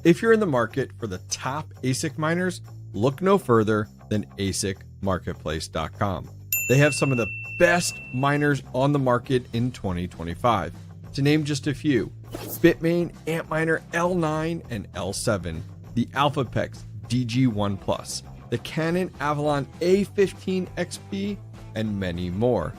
If you're in the market for the top ASIC miners, look no further than ASICmarketplace.com. They have some of the best miners on the market in 2025. To name just a few: Bitmain, Antminer L9 and L7, the 𝐓𝐵𝐾𝐸 DG1+, the Canon Avalon A15 XP, and many more.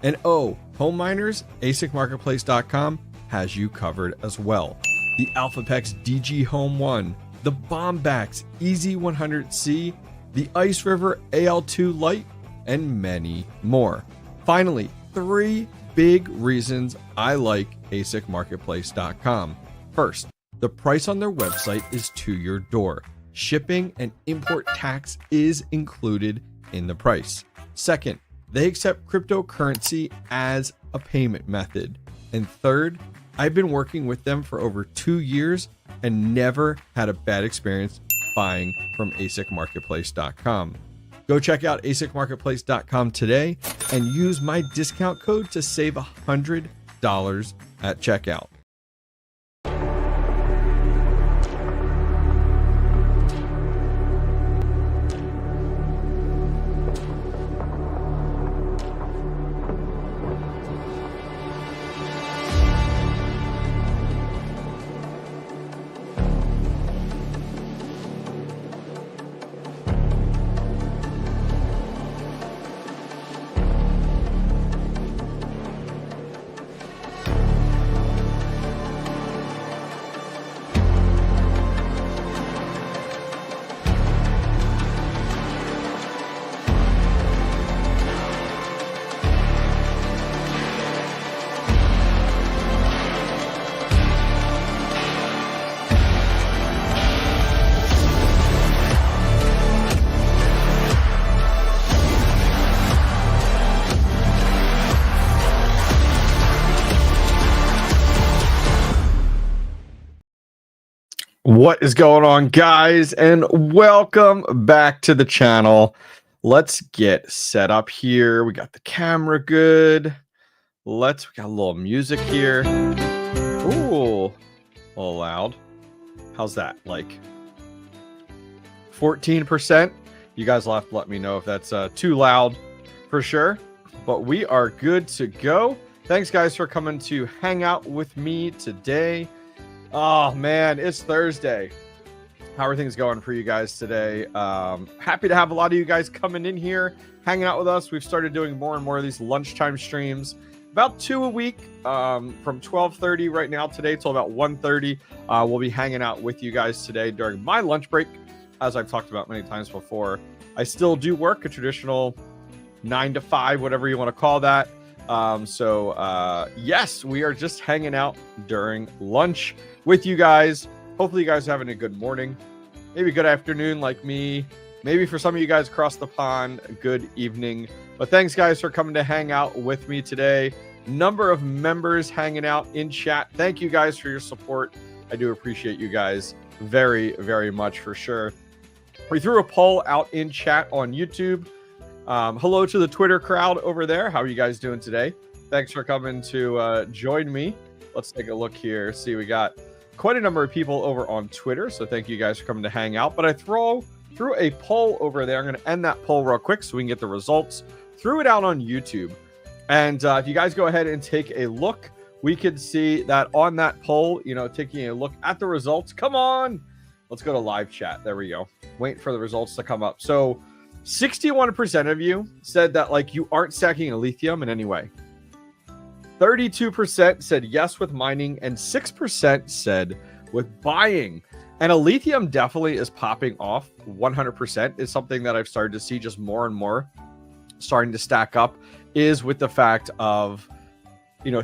And home miners, ASICmarketplace.com has you covered as well. The 𝐓𝐵𝐾𝐸 DG Home 1, the Bombax EZ100C, the Ice River AL2 Lite, and many more. Finally, 3 big reasons I like ASICmarketplace.com. First, the price on their website is to your door. Shipping and import tax is included in the price. Second, they accept cryptocurrency as a payment method. And third, I've been working with them for over 2 years and never had a bad experience buying from ASICmarketplace.com. Go check out ASICmarketplace.com today and use my discount code to save $100 at checkout. What is going on, guys, and welcome back to the channel. Let's get set up here. We got the camera good. We got a little music here. Ooh, a little loud. How's that? Like 14%? You guys will have to let me know if that's too loud for sure. But we are good to go. Thanks, guys, for coming to hang out with me today. Oh man, it's Thursday. How are things going for you guys today? Happy to have a lot of you guys coming in here, hanging out with us. We've started doing more and more of these lunchtime streams, about 2 a week, from 12:30 right now today till about 1:30. We'll be hanging out with you guys today during my lunch break. As I've talked about many times before, I still do work a traditional 9 to 5, whatever you want to call that. Yes, we are just hanging out during lunch with you guys. Hopefully you guys are having a good morning, maybe good afternoon like me, maybe for some of you guys across the pond, good evening. But thanks, guys, for coming to hang out with me today. Number of members hanging out in chat. Thank you guys for your support. I do appreciate you guys very, very much for sure. We threw a poll out in chat on YouTube. Hello to the Twitter crowd over there. How are you guys doing today? Thanks for coming to join me. Let's take a look here. See, we got quite a number of people over on Twitter, so thank you guys for coming to hang out. But I threw a poll over there. I'm going to end that poll real quick so we can get the results. Threw it out on YouTube. And if you guys go ahead and take a look, we can see that on that poll, taking a look at the results. Come on. Let's go to live chat. There we go. Wait for the results to come up. So 61% of you said that like you aren't stacking Alephium in any way. 32% said yes with mining, and 6% said with buying. And Alephium definitely is popping off. 100% is something that I've started to see just more and more starting to stack up, is with the fact of,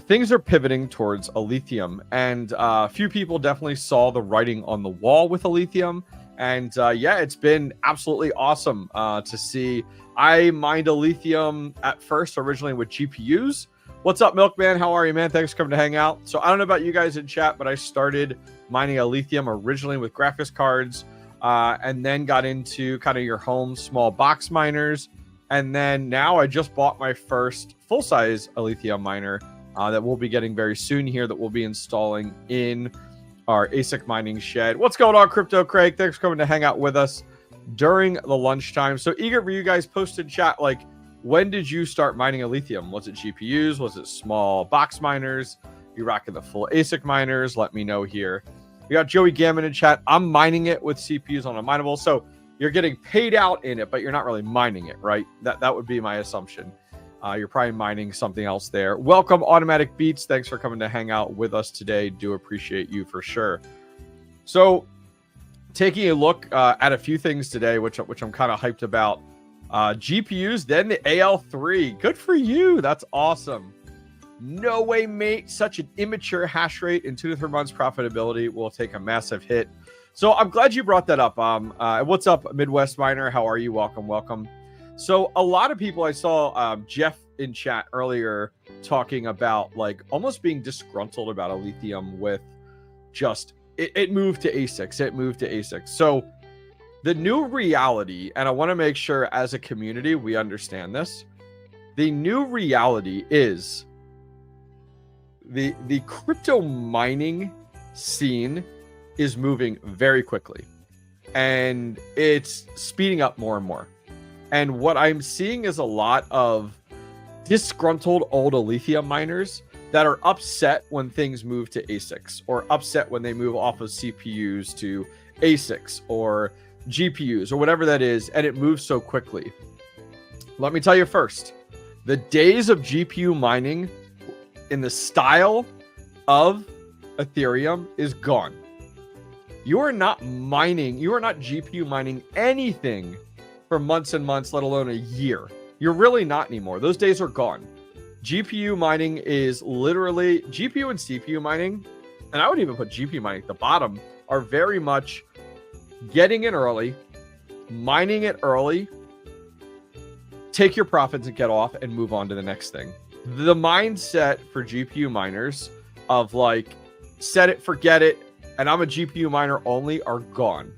things are pivoting towards Alephium. And a few people definitely saw the writing on the wall with Alephium. And yeah, it's been absolutely awesome to see. I mined Alephium at first, originally with GPUs. What's up, Milkman? How are you, man? Thanks for coming to hang out. So I don't know about you guys in chat, but I started mining Alephium originally with graphics cards, and then got into kind of your home small box miners. And then now I just bought my first full-size Alephium miner that we'll be getting very soon here, that we'll be installing in our ASIC mining shed. What's going on, Crypto Craig? Thanks for coming to hang out with us during the lunchtime. So eager for you guys. Post in chat, like, when did you start mining Alephium? Was it GPUs? Was it small box miners? You rocking the full ASIC miners? Let me know here. We got Joey Gammon in chat. I'm mining it with CPUs on a mineable. So you're getting paid out in it, but you're not really mining it, right? That would be my assumption. You're probably mining something else there. Welcome, Automatic Beats. Thanks for coming to hang out with us today. Do appreciate you for sure. So taking a look at a few things today, which I'm kind of hyped about. GPUs, then the AL3. Good for you. That's awesome. No way, mate. Such an immature hash rate in 2 to 3 months. Profitability will take a massive hit. So I'm glad you brought that up. What's up, Midwest Miner? How are you? Welcome, welcome. So a lot of people, I saw Jeff in chat earlier talking about like almost being disgruntled about Alephium with just it moved to ASICs. It moved to ASICs. So the new reality, and I want to make sure as a community we understand this, the new reality is the crypto mining scene is moving very quickly, and it's speeding up more and more. And what I'm seeing is a lot of disgruntled old Alephium miners that are upset when things move to ASICs, or upset when they move off of CPUs to ASICs or GPUs or whatever that is, and it moves so quickly. Let me tell you first, the days of GPU mining in the style of Ethereum is gone. You are not GPU mining anything for months and months, let alone a year. You're really not anymore. Those days are gone. GPU mining is literally GPU and CPU mining, and I would even put GPU mining at the bottom, are very much getting in early, mining it early, take your profits and get off and move on to the next thing. The mindset for GPU miners of like, set it, forget it, and I'm a GPU miner only are gone.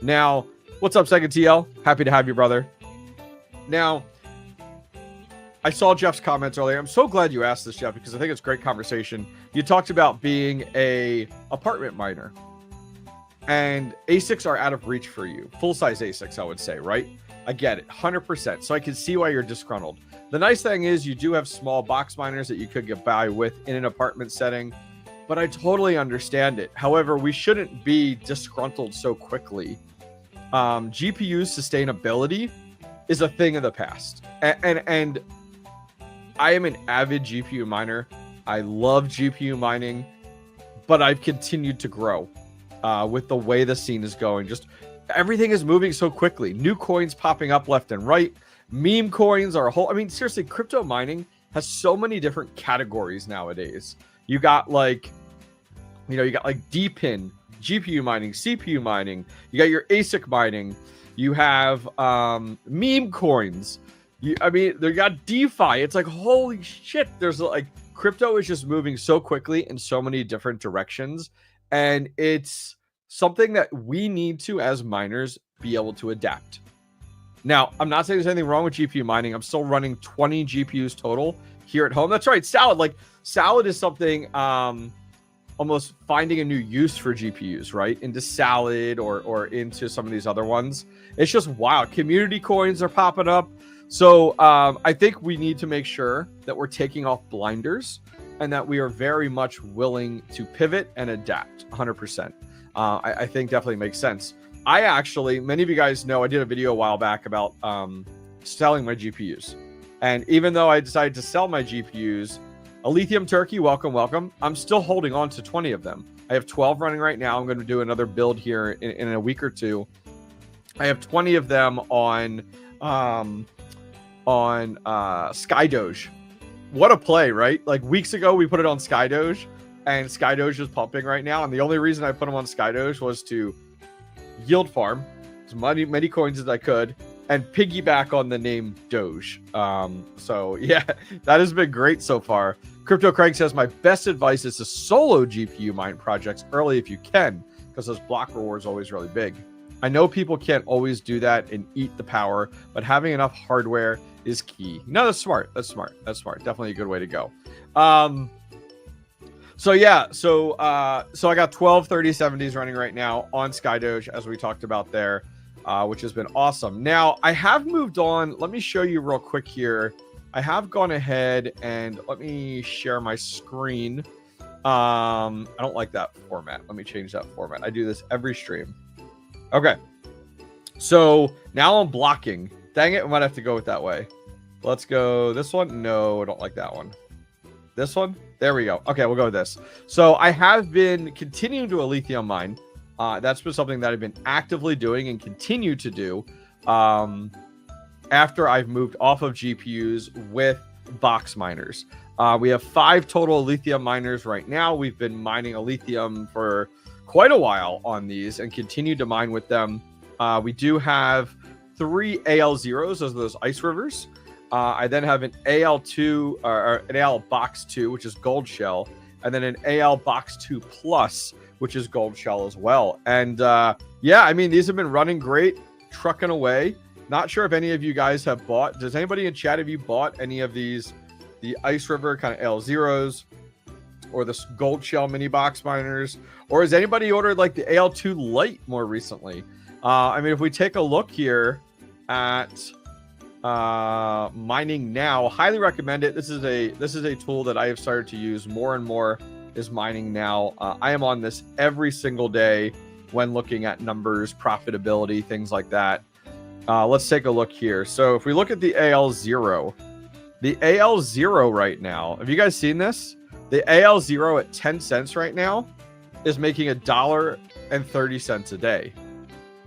Now, what's up, Second TL? Happy to have you, brother. Now, I saw Jeff's comments earlier. I'm so glad you asked this, Jeff, because I think it's a great conversation. You talked about being a apartment miner, and ASICs are out of reach for you. Full-size ASICs, I would say, right? I get it, 100%. So I can see why you're disgruntled. The nice thing is you do have small box miners that you could get by with in an apartment setting, but I totally understand it. However, we shouldn't be disgruntled so quickly. GPU sustainability is a thing of the past. And I am an avid GPU miner. I love GPU mining, but I've continued to grow with the way the scene is going. Just everything is moving so quickly. New coins popping up left and right. Meme coins are a whole... I mean, seriously, crypto mining has so many different categories nowadays. You got like, you got like DPIN, GPU mining, CPU mining. You got your ASIC mining. You have meme coins. They got DeFi. It's like, holy shit. There's like, crypto is just moving so quickly in so many different directions. And it's something that we need to, as miners, be able to adapt. Now, I'm not saying there's anything wrong with GPU mining. I'm still running 20 GPUs total here at home. That's right. Salad. Like, Salad is something, almost finding a new use for GPUs, right? Into Salad or into some of these other ones. It's just wild. Community coins are popping up. So I think we need to make sure that we're taking off blinders and that we are very much willing to pivot and adapt 100%. I think definitely makes sense. I actually, many of you guys know, I did a video a while back about selling my GPUs. And even though I decided to sell my GPUs, Alephium Turkey, welcome, welcome. I'm still holding on to 20 of them. I have 12 running right now. I'm going to do another build here in a week or two. I have 20 of them on SkyDoge. What a play, right? Like weeks ago, we put it on SkyDoge, and SkyDoge is pumping right now. And the only reason I put them on SkyDoge was to yield farm as many coins as I could and piggyback on the name Doge. So yeah, that has been great so far. Crypto Craig says, my best advice is to solo GPU mine projects early if you can, because those block rewards are always really big. I know people can't always do that and eat the power, but having enough hardware is key. No, that's smart. That's smart. That's smart. Definitely a good way to go. So yeah, so I got 12 3070s running right now on SkyDoge, as we talked about there, which has been awesome. Now I have moved on. Let me show you real quick here. I have gone ahead and let me share my screen. I don't like that format. Let me change that format. I do this every stream. Okay. So now I'm blocking. Dang it, I might have to go with that way. Let's go this one. No, I don't like that one. This one. There we go. Okay, we'll go with this. So I have been continuing to Alephium mine. That's been something that I've been actively doing and continue to do after I've moved off of GPUs with box miners. We have 5 total Alephium miners right now. We've been mining Alephium for quite a while on these and continue to mine with them. We do have 3 AL0s, those are those ice rivers. I then have an AL2 or an AL box 2, which is gold shell, and then an AL box 2 plus, which is gold shell as well. And yeah, I mean, these have been running great, trucking away. Not sure if any of you guys have bought. Does anybody in chat, have you bought any of these, the ice river kind of AL0s or the gold shell mini box miners, or has anybody ordered like the AL2 light more recently? I mean, if we take a look here at mining now, highly recommend it. This is a tool that I have started to use more and more, is mining now. I am on this every single day when looking at numbers, profitability, things like that. Let's take a look here. So if we look at the AL0 right now, have you guys seen this? The AL0 at 10 cents right now is making $1.30 a day.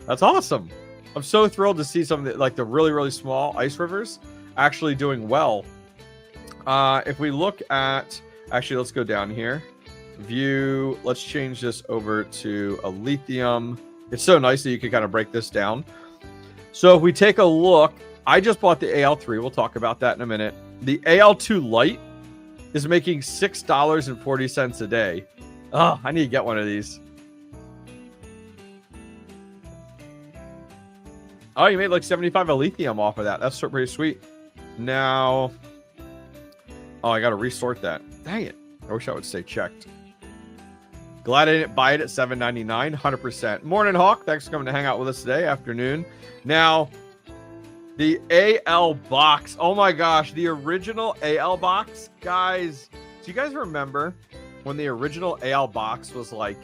That's awesome. I'm so thrilled to see some of the, like the really, really small ice rivers actually doing well. If we look at, actually, let's go down here. View, let's change this over to Alephium. It's so nice that you can kind of break this down. So if we take a look, I just bought the AL3. We'll talk about that in a minute. The AL2 light is making $6.40 a day. Oh, I need to get one of these. Oh, you made like 75 Alephium off of that. That's pretty sweet. Now, oh, I got to resort that. Dang it. I wish I would stay checked. Glad I didn't buy it at $7.99. 100%. Morning, Hawk. Thanks for coming to hang out with us today. Afternoon. Now, the AL box. Oh my gosh. The original AL box. Guys, do you guys remember when the original AL box was like,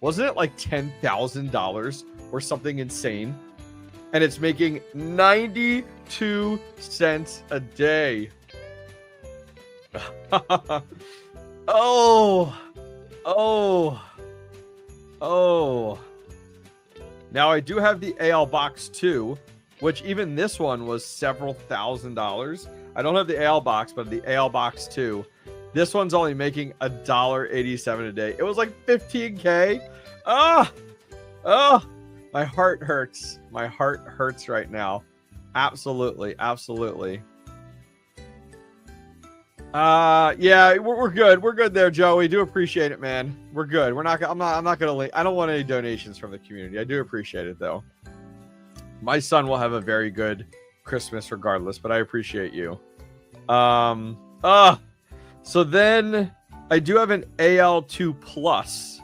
wasn't it like $10,000 or something insane? And it's making 92 cents a day. Oh. Now I do have the AL box 2, which even this one was several $1,000s. I don't have the AL box, but the AL box 2. This one's only making $1.87 a day. It was like 15K. Oh. My heart hurts. My heart hurts right now. Absolutely. Yeah, we're good. We're good there, Joe. We do appreciate it, man. We're good. I'm not gonna I don't want any donations from the community. I do appreciate it though. My son will have a very good Christmas regardless, but I appreciate you. So then I do have an AL2 plus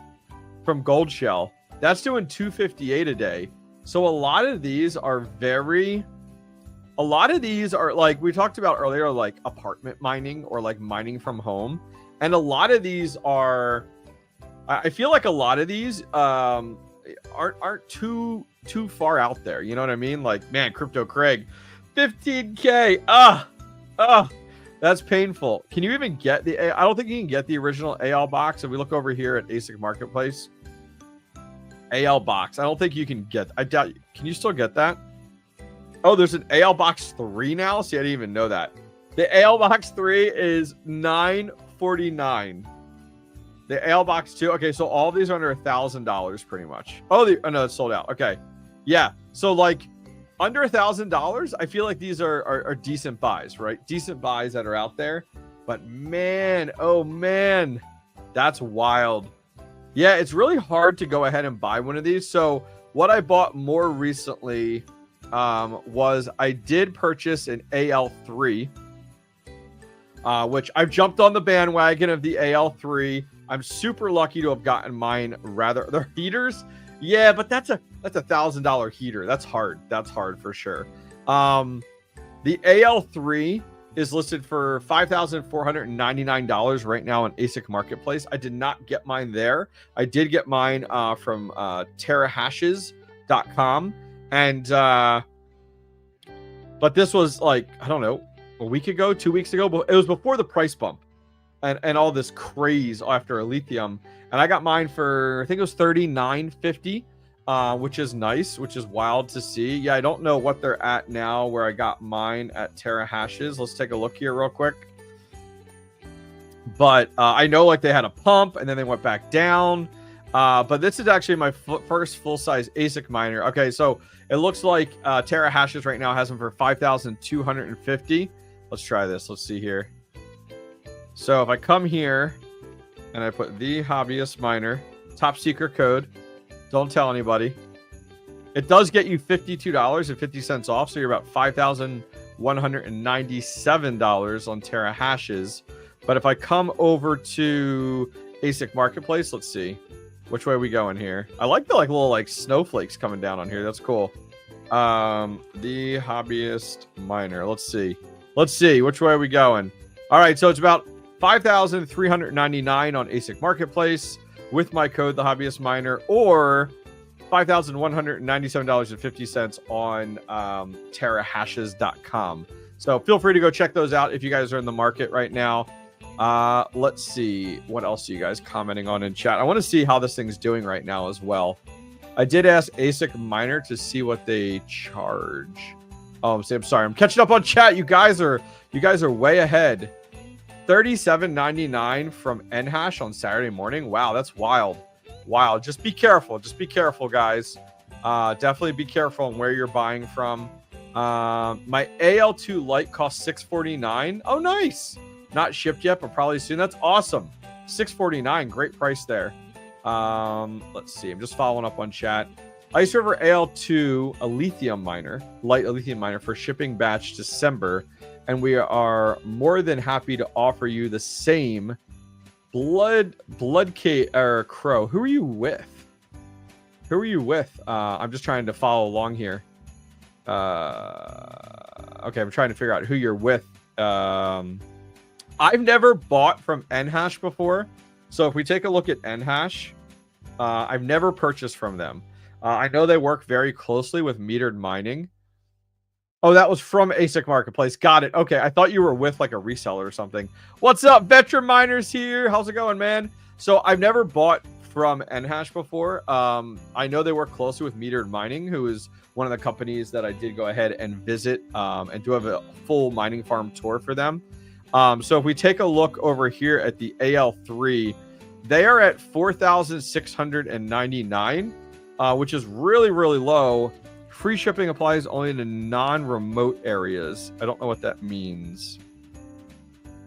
from Gold Shell. That's doing $2.58 a day. So a lot of these are like we talked about earlier, like apartment mining or like mining from home. And a lot of these are, I feel like a lot of these aren't too far out there. You know what I mean? Like, man, Crypto Craig, 15K. That's painful. Can you even get the, I don't think you can get the original AL box. If we look over here at Asic Marketplace, AL box, I don't think you can get, I doubt, can you still get that? Oh, there's an AL box 3 now. See, I didn't even know that. The AL box 3 is $9.49. The AL box 2. Okay, so all of these are under $1,000 pretty much. Oh, no, it's sold out. Okay, yeah. So like under $1,000, I feel like these are decent buys, right? Decent buys that are out there. But man, oh man, that's wild. Yeah, it's really hard to go ahead and buy one of these. So what I bought more recently was I did purchase an AL3. which I've jumped on the bandwagon of the AL3. I'm super lucky to have gotten mine. Rather, they're heaters. Yeah, but that's a $1,000 heater. That's hard. That's hard for sure. The AL3 is listed for $5,499 right now on Asic Marketplace. I did not get mine there. I did get mine from TheHobbyistMiner.com, and but this was like, I don't know, a week ago, 2 weeks ago, but it was before the price bump and all this craze after Alephium. And I got mine for, I think it was $39.50, which is nice, which is wild to see. Yeah, I don't know what they're at now where I got mine at TerraHashes. Let's take a look here real quick. But I know like they had a pump and then they went back down. But this is actually my first full-size ASIC miner. Okay, so it looks like TerraHashes right now has them for $5,250. Let's try this. Let's see here. So if I come here and I put TheHobbyistMiner, top secret code, don't tell anybody. It does get you $52.50 off, so you're about $5,197 on TerraHashes. But if I come over to Asic Marketplace, let's see. Which way are we going here? I like the little snowflakes coming down on here. That's cool. TheHobbyistMiner. Let's see. Let's see. Which way are we going? All right, so it's about $5,399 on Asic Marketplace with my code TheHobbyistMiner, or $5,197.50 on TerraHashes.com. So feel free to go check those out if you guys are in the market right now. Let's see what else are you guys commenting on in chat. I want to see how this thing's doing right now as well. I did ask Asic Miner to see what they charge. Oh, I'm sorry, I'm catching up on chat. You guys are way ahead. $37.99 from NHash on Saturday morning. Wow, that's wild. Wow, just be careful. Just be careful, guys. Definitely be careful on where you're buying from. My AL2 Lite costs $649. Oh, nice. Not shipped yet, but probably soon. That's awesome. $649. Great price there. Let's see. I'm just following up on chat. Ice River AL2 Alethium miner, light Alethium miner for shipping batch December. And we are more than happy to offer you the same Blood Crow. Who are you with? Who are you with? I'm just trying to follow along here. Okay, I'm trying to figure out who you're with. I've never bought from NHash before. So if we take a look at NHash, I've never purchased from them. I know they work very closely with metered mining. Oh, that was from Asic Marketplace. Got it. Okay, I thought you were with like a reseller or something. What's up, Veteran Miners here? How's it going, man? So I've never bought from NHash before. I know they work closely with Metered Mining, who is one of the companies that I did go ahead and visit and do have a full mining farm tour for them. So if we take a look over here at the AL3, they are at $4,699, which is really, really low. Free shipping applies only to non-remote areas. I don't know what that means.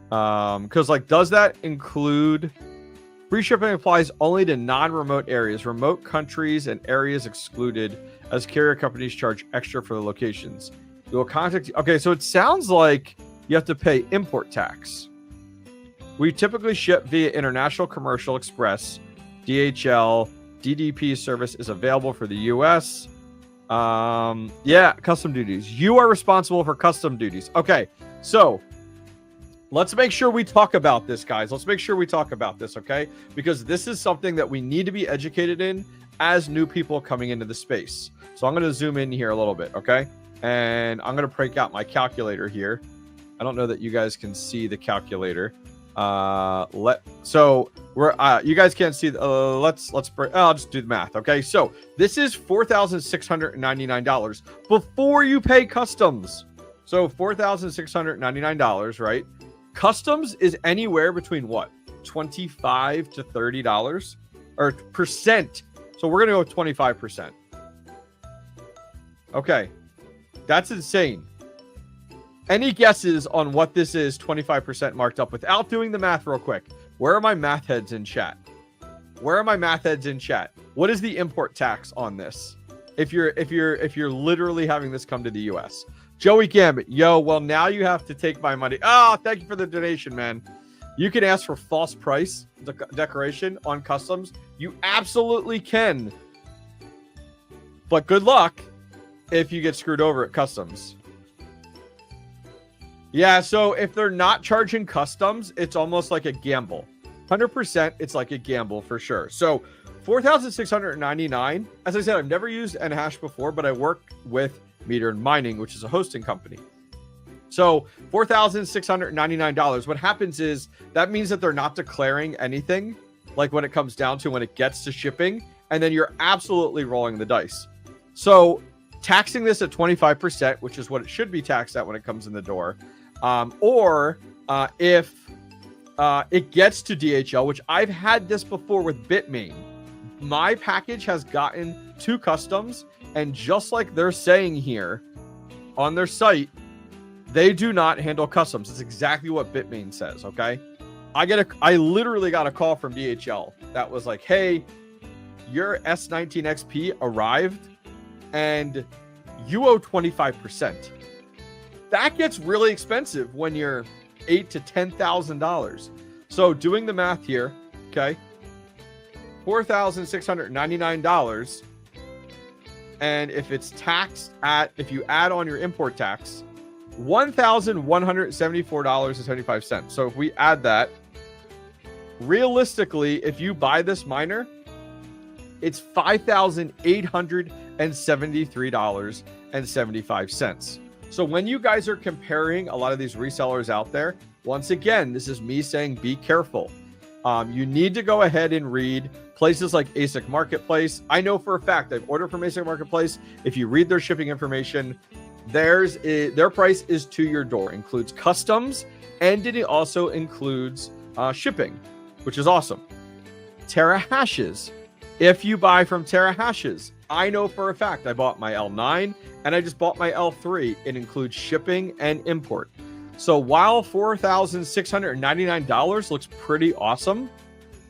Because does that include free shipping applies only to non-remote areas, remote countries and areas excluded, as carrier companies charge extra for the locations. We will contact you. Okay, so it sounds like you have to pay import tax. We typically ship via International Commercial Express, DHL. DDP service is available for the US. Yeah, custom duties. You are responsible for custom duties. Okay, so let's make sure we talk about this, guys. Let's make sure we talk about this, okay? Because this is something that we need to be educated in as new people coming into the space. So I'm going to zoom in here a little bit, okay? And I'm going to break out my calculator here. I don't know that you guys can see the calculator. So we're you guys can't see let's break. I'll just do the math. Okay, so this is $4,699 before you pay customs. So $4,699, right? Customs is anywhere between what, $25 to $30 or percent. So we're gonna go with 25%. Okay, that's insane. Any guesses on what this is 25% marked up without doing the math real quick? Where are my math heads in chat? Where are my math heads in chat? What is the import tax on this? If you're literally having this come to the US, Joey Gambit, yo, well, now you have to take my money. Oh, thank you for the donation, man. You can ask for false price declaration on customs. You absolutely can. But good luck if you get screwed over at customs. Yeah, so if they're not charging customs, it's almost like a gamble. 100%, it's like a gamble for sure. So 4,699. As I said, I've never used NHash before, but I work with Metered Mining, which is a hosting company. So $4,699. What happens is that means that they're not declaring anything, like when it comes down to when it gets to shipping, and then you're absolutely rolling the dice. So taxing this at 25%, which is what it should be taxed at when it comes in the door, if it gets to DHL, which I've had this before with Bitmain, my package has gotten to customs, and just like they're saying here on their site, they do not handle customs. It's exactly what Bitmain says, okay? I literally got a call from DHL that was like, hey, your S19 XP arrived and you owe 25%. That gets really expensive when you're $8,000 to $10,000. So doing the math here, okay, $4,699, and if it's taxed at, if you add on your import tax, $1,174.75. So if we add that, realistically, if you buy this miner, it's $5,873.75. So when you guys are comparing a lot of these resellers out there, once again, this is me saying be careful. You need to go ahead and read places like Asic Marketplace. I know for a fact I've ordered from Asic Marketplace. If you read their shipping information, their price is to your door, includes customs, and it also includes shipping, which is awesome. TerraHashes. If you buy from TerraHashes, I know for a fact I bought my L9 and I just bought my L3. It includes shipping and import. So while $4,699 looks pretty awesome,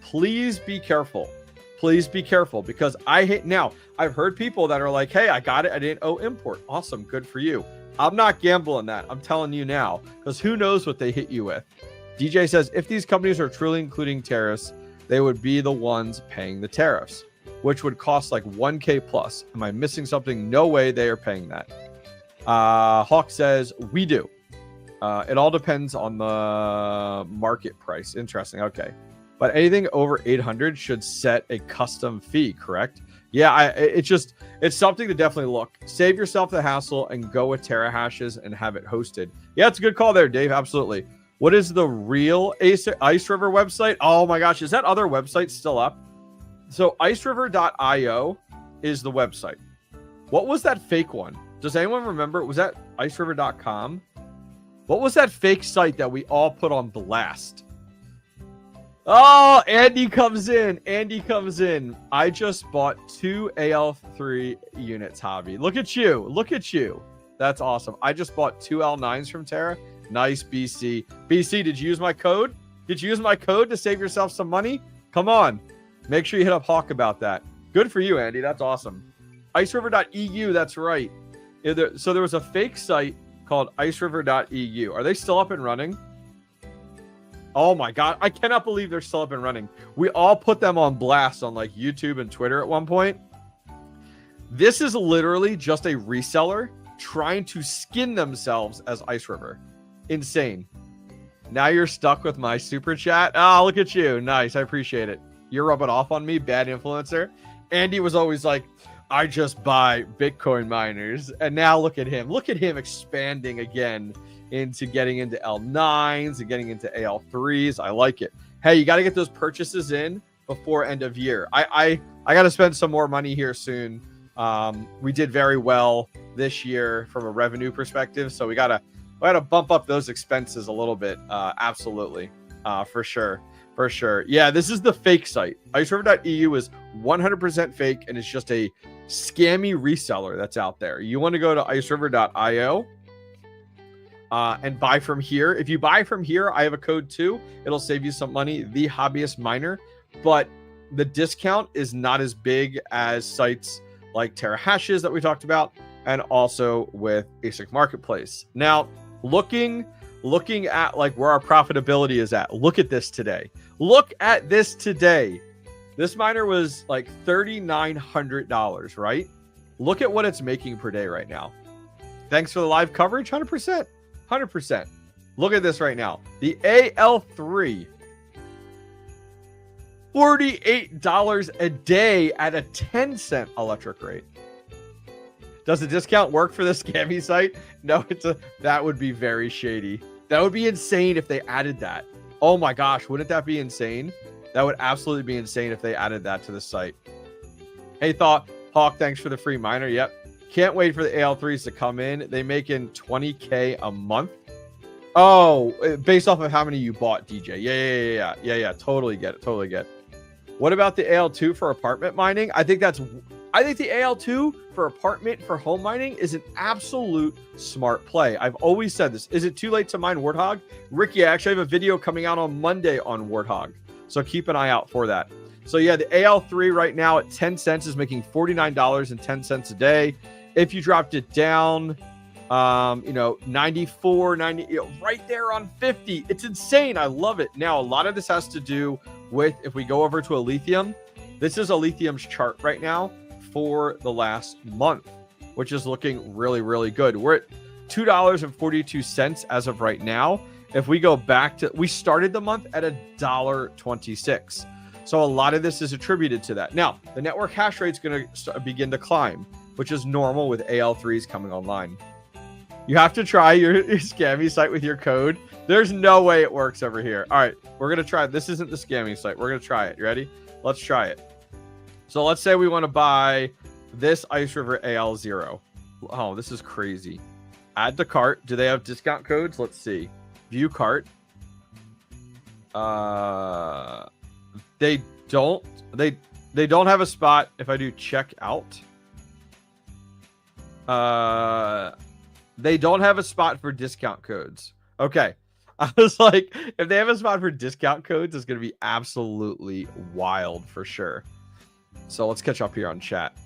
please be careful. Please be careful, because now I've heard people that are like, hey, I got it, I didn't owe import. Awesome, good for you. I'm not gambling that. I'm telling you now, because who knows what they hit you with. DJ says, if these companies are truly including tariffs, they would be the ones paying the tariffs, which would cost like 1K plus. Am I missing something? No way they are paying that. Hawk says, we do. It all depends on the market price. Interesting. Okay. But anything over 800 should set a custom fee, correct? Yeah, it's something to definitely look. Save yourself the hassle and go with TerraHashes and have it hosted. Yeah, it's a good call there, Dave. Absolutely. What is the real Ice River website? Oh my gosh, is that other website still up? So iceriver.io is the website. What was that fake one? Does anyone remember? Was that iceriver.com? What was that fake site that we all put on blast? Oh, Andy comes in. Andy comes in. I just bought 2 AL3 units, Hobby. Look at you. Look at you. That's awesome. I just bought 2 L9s from Terra. Nice, BC. BC, did you use my code? Did you use my code to save yourself some money? Come on. Make sure you hit up Hawk about that. Good for you, Andy. That's awesome. Iceriver.eu. That's right. So there was a fake site called iceriver.eu. Are they still up and running? Oh my God. I cannot believe they're still up and running. We all put them on blast on like YouTube and Twitter at one point. This is literally just a reseller trying to skin themselves as Ice River. Insane. Now you're stuck with my super chat. Oh, look at you. Nice. I appreciate it. You're rubbing off on me. Bad influencer. Andy was always like, I just buy Bitcoin miners. And now look at him. Look at him expanding again into getting into L9s and getting into AL3s. I like it. Hey, you got to get those purchases in before end of year. I got to spend some more money here soon. We did very well this year from a revenue perspective. So we got to bump up those expenses a little bit. Absolutely. For sure. For sure. Yeah, this is the fake site. Iceriver.eu is 100% fake, and it's just a scammy reseller that's out there. You want to go to iceriver.io and buy from here. If you buy from here, I have a code too. It'll save you some money, TheHobbyistMiner. But the discount is not as big as sites like TerraHashes that we talked about. and also with Asic Marketplace. Now, looking at like where our profitability is at. Look at this today. Look at this today. This miner was like $3,900, right? Look at what it's making per day right now. Thanks for the live coverage. 100%. 100%. Look at this right now. The AL3, $48 a day at a 10-cent electric rate. Does the discount work for the scammy site? No, that would be very shady. That would be insane if they added that. Oh my gosh, wouldn't that be insane? That would absolutely be insane if they added that to the site. Hey, Hawk, thanks for the free miner. Yep. Can't wait for the AL3s to come in. They make in $20K a month. Oh, based off of how many you bought, DJ. Yeah. Totally get it. Totally get it. What about the AL2 for apartment mining? I think the AL2 for apartment for home mining is an absolute smart play. I've always said this. Is it too late to mine Warthog? Ricky, I actually have a video coming out on Monday on Warthog. So keep an eye out for that. So yeah, the AL3 right now at 10 cents is making $49.10 a day. If you dropped it down, 94, 90, right there on 50. It's insane. I love it. Now, a lot of this has to do with, if we go over to Alephium, this is Alephium's chart right now for the last month, which is looking really, really good. We're at $2.42 as of right now. If we go back to, we started the month at $1.26. So a lot of this is attributed to that. Now, the network hash rate is going to begin to climb, which is normal with AL3s coming online. You have to try your scammy site with your code. There's no way it works over here. All right, we're going to try it. This isn't the scammy site. We're going to try it. You ready? Let's try it. So let's say we want to buy this Ice River AL0. Oh, this is crazy. Add to cart. Do they have discount codes? Let's see. View cart. They don't have a spot. If I do check out, they don't have a spot for discount codes. Okay. I was like, if they have a spot for discount codes, it's going to be absolutely wild for sure. So let's catch up here on chat.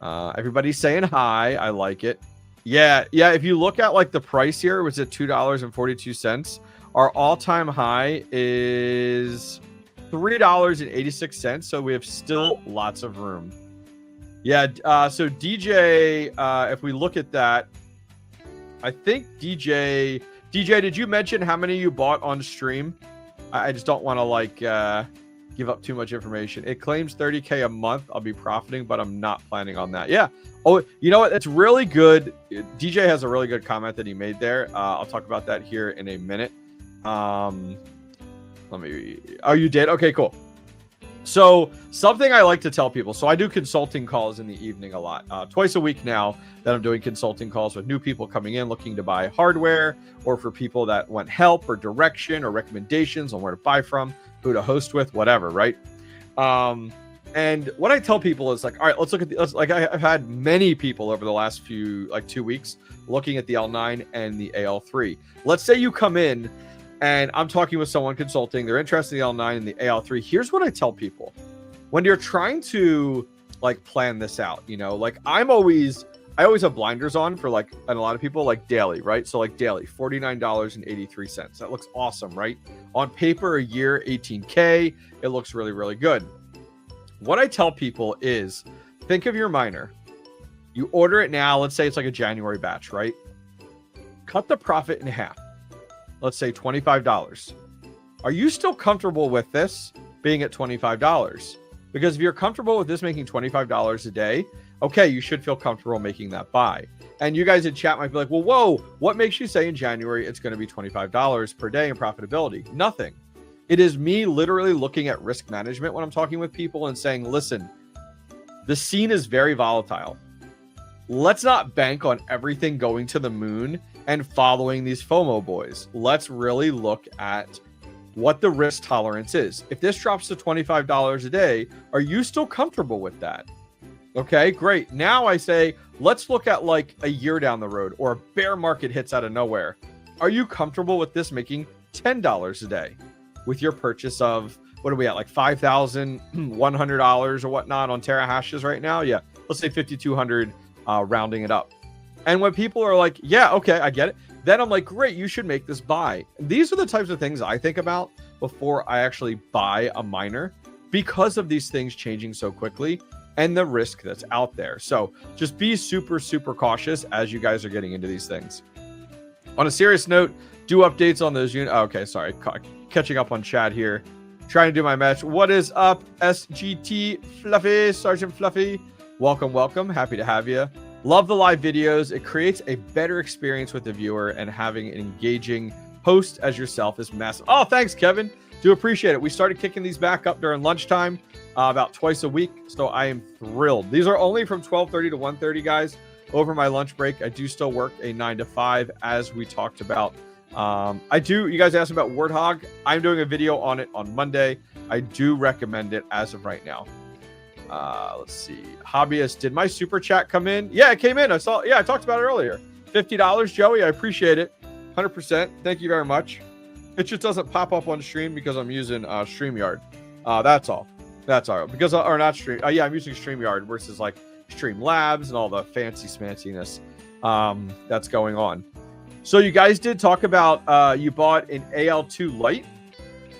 Everybody's saying hi. I like it. Yeah. If you look at like the price here, it was at $2.42. Our all-time high is $3.86. So we have still lots of room. Yeah. So DJ, if we look at that, I think DJ, did you mention how many you bought on stream? I just don't want to like give up too much information. It claims 30K a month. I'll be profiting, but I'm not planning on that. Yeah. Oh, you know what? It's really good. DJ has a really good comment that he made there. I'll talk about that here in a minute. Oh, you did? Okay, cool. So something I like to tell people, so I do consulting calls in the evening a lot, twice a week now that I'm doing consulting calls with new people coming in looking to buy hardware, or for people that want help or direction or recommendations on where to buy from, who to host with, whatever, right? And what I tell people is like, all right, let's look at I've had many people over the last few, like 2 weeks, looking at the L9 and the AL3. Let's say you come in and I'm talking with someone consulting, they're interested in the L9 and the AL3. Here's what I tell people. When you're trying to like plan this out, like I always have blinders on for like, and a lot of people like daily, right? So like daily, $49.83. That looks awesome, right? On paper, a year, 18K. It looks really, really good. What I tell people is think of your miner. You order it now. Let's say it's like a January batch, right? Cut the profit in half. Let's say $25. Are you still comfortable with this being at $25? Because if you're comfortable with this making $25 a day, okay, you should feel comfortable making that buy. And you guys in chat might be like, well, whoa, what makes you say in January it's going to be $25 per day in profitability? Nothing. It is me literally looking at risk management when I'm talking with people and saying, listen, the scene is very volatile. Let's not bank on everything going to the moon and following these FOMO boys. Let's really look at what the risk tolerance is. If this drops to $25 a day, are you still comfortable with that? Okay, great. Now I say, let's look at like a year down the road, or a bear market hits out of nowhere. Are you comfortable with this making $10 a day with your purchase of, what are we at, like $5,100 or whatnot on terahashes right now? Yeah, let's say 5,200 rounding it up. And when people are like, yeah, okay, I get it, then I'm like, great, you should make this buy. These are the types of things I think about before I actually buy a miner, because of these things changing so quickly and the risk that's out there. So just be super, super cautious as you guys are getting into these things. On a serious note, do updates on those units. Oh, okay, sorry. Catching up on chat here. Trying to do my match. What is up, SGT Fluffy, Sergeant Fluffy? Welcome, welcome. Happy to have you. Love the live videos. It creates a better experience with the viewer, and having an engaging host as yourself is massive. Oh, thanks, Kevin. Do appreciate it. We started kicking these back up during lunchtime, about twice a week. So I am thrilled. These are only from 12:30 to 1:30, guys. Over my lunch break, I do still work a 9 to 5, as we talked about. You guys asked about Warthog. I'm doing a video on it on Monday. I do recommend it as of right now. Let's see. Hobbyist, did my super chat come in? Yeah, it came in. I saw. Yeah, I talked about it earlier. $50, Joey. I appreciate it. 100%. Thank you very much. It just doesn't pop up on stream because I'm using StreamYard. That's all. That's all. Because or not Stream. Yeah, I'm using StreamYard versus like Streamlabs and all the fancy smanciness that's going on. So you guys did talk about you bought an AL2 Lite.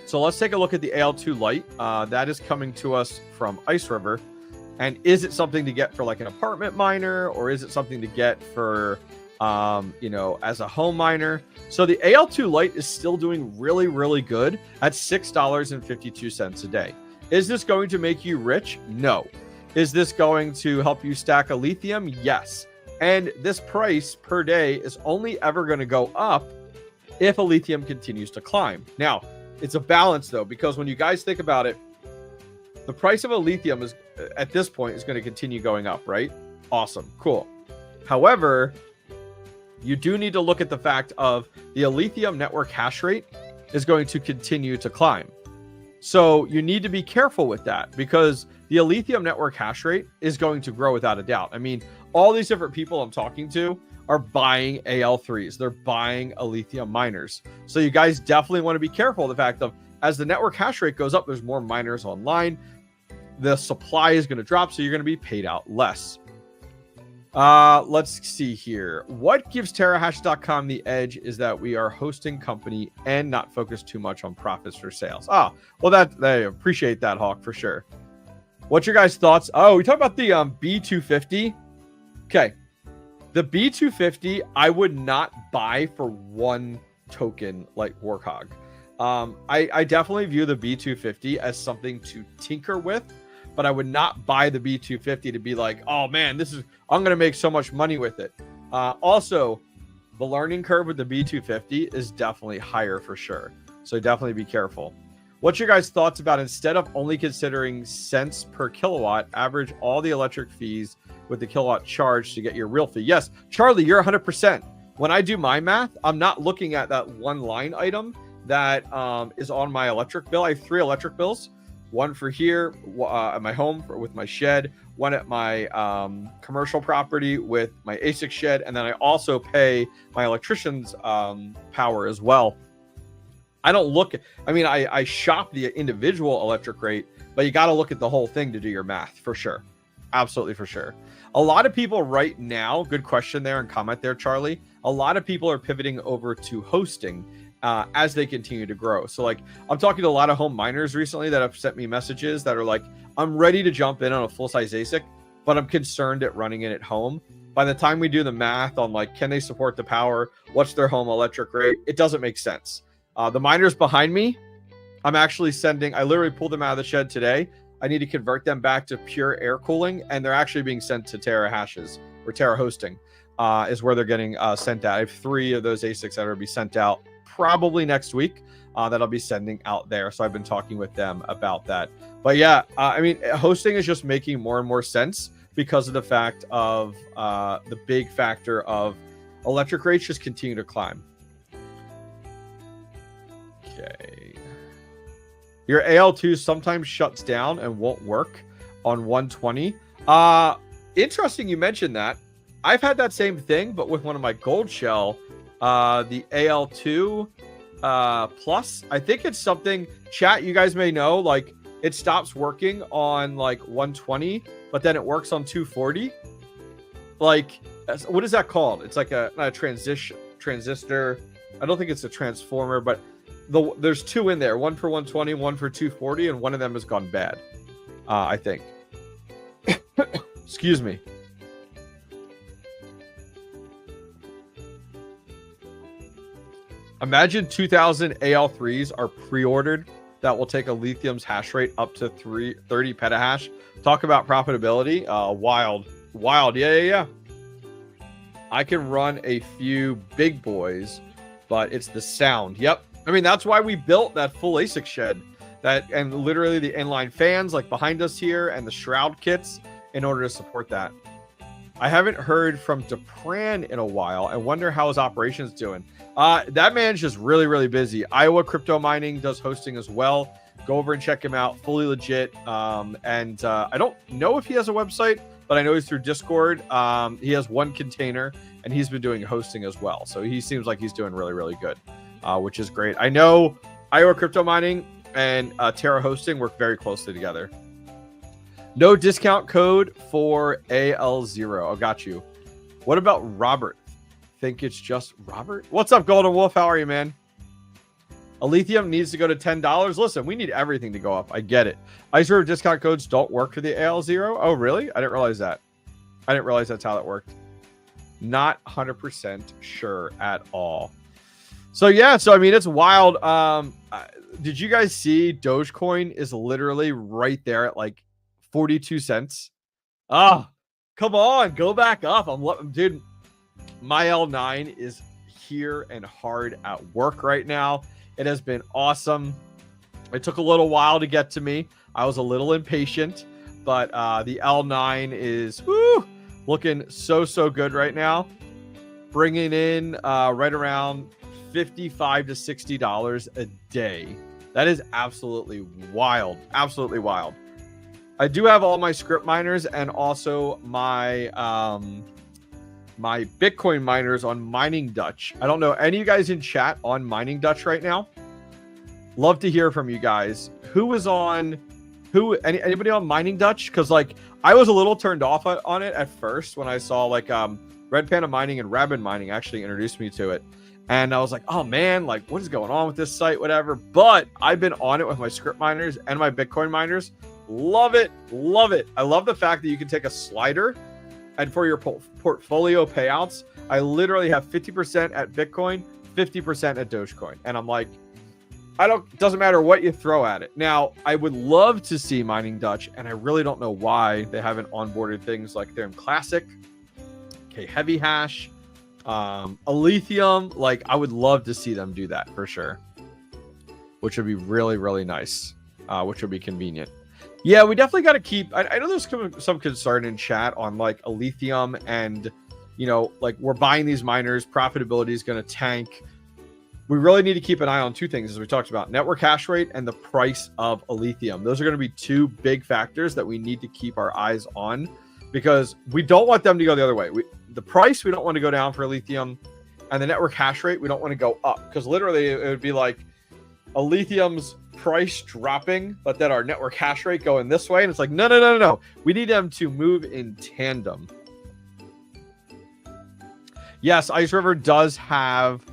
So let's take a look at the AL2 Lite. That is coming to us from Ice River. And is it something to get for like an apartment miner, or is it something to get for, as a home miner? So the AL2 Lite is still doing really, really good at $6.52 a day. Is this going to make you rich? No. Is this going to help you stack a lithium? Yes. And this price per day is only ever going to go up if a lithium continues to climb. Now, it's a balance though, because when you guys think about it, the price of a lithium is at this point is going to continue going up, right? Awesome. Cool. However, you do need to look at the fact of the Alephium network hash rate is going to continue to climb. So you need to be careful with that, because the Alephium network hash rate is going to grow without a doubt. I mean, all these different people I'm talking to are buying AL3s. They're buying Alephium miners. So you guys definitely want to be careful of the fact of, as the network hash rate goes up, there's more miners online. The supply is going to drop, so you're going to be paid out less. Let's see here. What gives TerraHash.com the edge is that we are a hosting company and not focused too much on profits or sales. Well, I appreciate that, Hawk, for sure. What's your guys' thoughts? Oh, we talked about the B250. Okay. The B250, I would not buy for one token like Warthog. I definitely view the B250 as something to tinker with, but I would not buy the B250 to be like, oh man, I'm going to make so much money with it. Also, the learning curve with the B250 is definitely higher for sure. So definitely be careful. What's your guys' thoughts about, instead of only considering cents per kilowatt, average all the electric fees with the kilowatt charge to get your real fee? Yes, Charlie, you're 100%. When I do my math, I'm not looking at that one line item that is on my electric bill. I have 3 electric bills. One for here at my home with my shed, one at my commercial property with my Asic shed, and then I also pay my electrician's power as well. I don't look at, I shop the individual electric rate, but you got to look at the whole thing to do your math for sure. Absolutely, for sure. A lot of people right now, good question there and comment there, Charlie. A lot of people are pivoting over to hosting as they continue to grow. So like, I'm talking to a lot of home miners recently that have sent me messages that are like, I'm ready to jump in on a full-size ASIC, but I'm concerned at running it at home. By the time we do the math on like, can they support the power? What's their home electric rate? It doesn't make sense. The miners behind me, I'm actually sending, I literally pulled them out of the shed today. I need to convert them back to pure air cooling, and they're actually being sent to Terra Hashes, or Terra Hosting is where they're getting sent out. I have 3 of those ASICs that will be sent out probably next week that I'll be sending out there. So I've been talking with them about that. But yeah, hosting is just making more and more sense because of the fact of the big factor of electric rates just continue to climb. Okay. Your AL2 sometimes shuts down and won't work on 120. Interesting you mentioned that. I've had that same thing, but with one of my gold shell, the AL2 plus. I think it's something, chat, you guys may know, like it stops working on like 120, but then it works on 240. like, what is that called? It's like not a transistor. I don't think it's a transformer, but there's two in there, one for 120, one for 240, and one of them has gone bad, I think. Excuse me. Imagine 2000 AL3s are pre-ordered that will take Alephium's hash rate up to 30 petahash. Talk about profitability. Wild. Yeah. I can run a few big boys, but it's the sound. Yep. I mean, that's why we built that full Asic shed, and literally the inline fans like behind us here and the shroud kits in order to support that. I haven't heard from Depran in a while. I wonder how his operation's doing. That man's just really busy. Iowa Crypto Mining does hosting as well. Go over and check him out. Fully legit. And I don't know if he has a website, but I know he's through Discord. He has one container, and he's been doing hosting as well. So he seems like he's doing really good, which is great. I know Iowa Crypto Mining and Terra Hosting work very closely together. No discount code for AL0. Oh, got you. What about Robert? Think it's just Robert? What's up, Golden Wolf? How are you, man? Alethium needs to go to $10. Listen, we need everything to go up. I get it. Ice River discount codes don't work for the AL0. Oh, really? I didn't realize that. I didn't realize that's how that worked. Not 100% sure at all. So, yeah. So, I mean, it's wild. Did you guys see Dogecoin is literally right there at like 42 cents? Oh, come on. Go back up. Dude, my L9 is here and hard at work right now. It has been awesome. It took a little while to get to me. I was a little impatient, but the L9 is looking so good right now. Bringing in right around $55 to $60 a day. That is absolutely wild. Absolutely wild. I do have all my Scrypt miners and also my my Bitcoin miners on Mining Dutch. I don't know any of you guys in chat on Mining Dutch right now. Love to hear from you guys. Anybody on Mining Dutch? Because like I was a little turned off on it at first when I saw like Red Panda Mining and Rabid Mining actually introduced me to it. And I was like, oh man, like what is going on with this site, whatever. But I've been on it with my Scrypt miners and my Bitcoin miners. Love it. I love the fact that you can take a slider, and for your portfolio payouts, I literally have 50% at Bitcoin, 50% at Dogecoin. And I'm like, doesn't matter what you throw at it. Now, I would love to see Mining Dutch, and I really don't know why they haven't onboarded things like Ethereum Classic, Heavy Hash, Alethium. Like, I would love to see them do that for sure, which would be really nice, which would be convenient. Yeah, we definitely got to keep. I know there's some concern in chat on like Alethium and, you know, like we're buying these miners. Profitability is going to tank. We really need to keep an eye on two things, as we talked about: network hash rate and the price of Alethium. Those are going to be two big factors that we need to keep our eyes on, because we don't want them to go the other way. The price, we don't want to go down for Alethium, and the network hash rate, we don't want to go up, because literally it would be like Alethium's price dropping, but then our network hash rate going this way, and it's like no. We need them to move in tandem. Yes, Ice River does have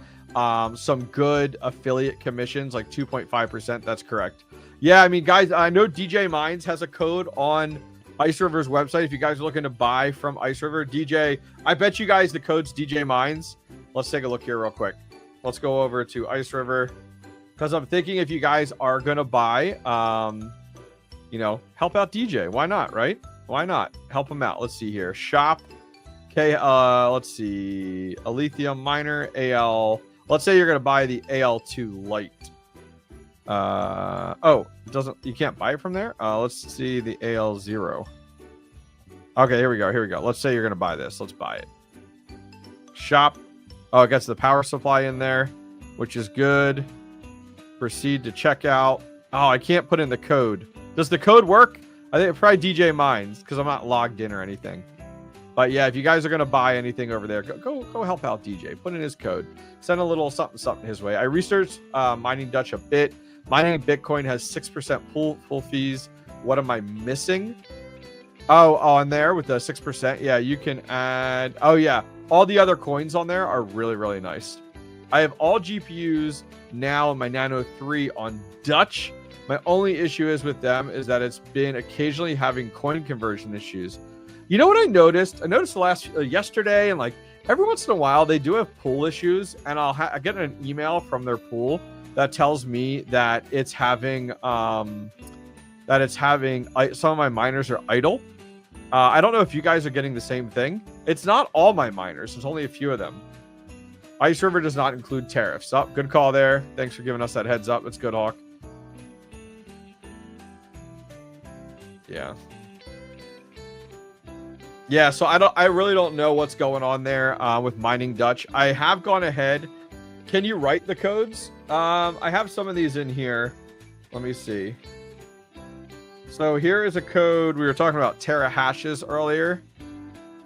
some good affiliate commissions, like 2.5%. That's correct. Yeah, I mean, guys, I know DJ Mines has a code on Ice River's website. If you guys are looking to buy from Ice River, DJ, I bet you guys the code's DJ Mines. Let's take a look here real quick. Let's go over to Ice River, because I'm thinking if you guys are going to buy, you know, help out DJ. Why not, right? Why not? Help him out. Let's see here. Shop. Okay, let's see. Alethium miner, AL. Let's say you're going to buy the AL2 Lite. Oh, it doesn't, you can't buy it from there? Let's see the AL0. Okay, here we go. Let's say you're going to buy this. Let's buy it. Shop. Oh, it gets the power supply in there, which is good. Proceed to checkout. Oh, I can't put in the code. Does the code work? I think probably DJ Mines, because I'm not logged in or anything. But yeah, if you guys are going to buy anything over there, go help out DJ. Put in his code. Send a little something his way. I researched Mining Dutch a bit. Mining Bitcoin has 6% full fees. What am I missing? Oh, on there with the 6%. Yeah, you can add. Oh, yeah. All the other coins on there are really, really nice. I have all GPUs now in my Nano 3 on Dutch. My only issue is with them is that it's been occasionally having coin conversion issues. You know what I noticed? I noticed yesterday and like every once in a while they do have pool issues, and I get an email from their pool that tells me that it's having some of my miners are idle. I don't know if you guys are getting the same thing. It's not all my miners. There's only a few of them. Ice River does not include tariffs. Oh, good call there. Thanks for giving us that heads up. It's good, Hawk. Yeah. Yeah, so I really don't know what's going on there with mining Dutch. I have gone ahead. Can you write the codes? I have some of these in here. Let me see. So here is a code. We were talking about terahashes earlier.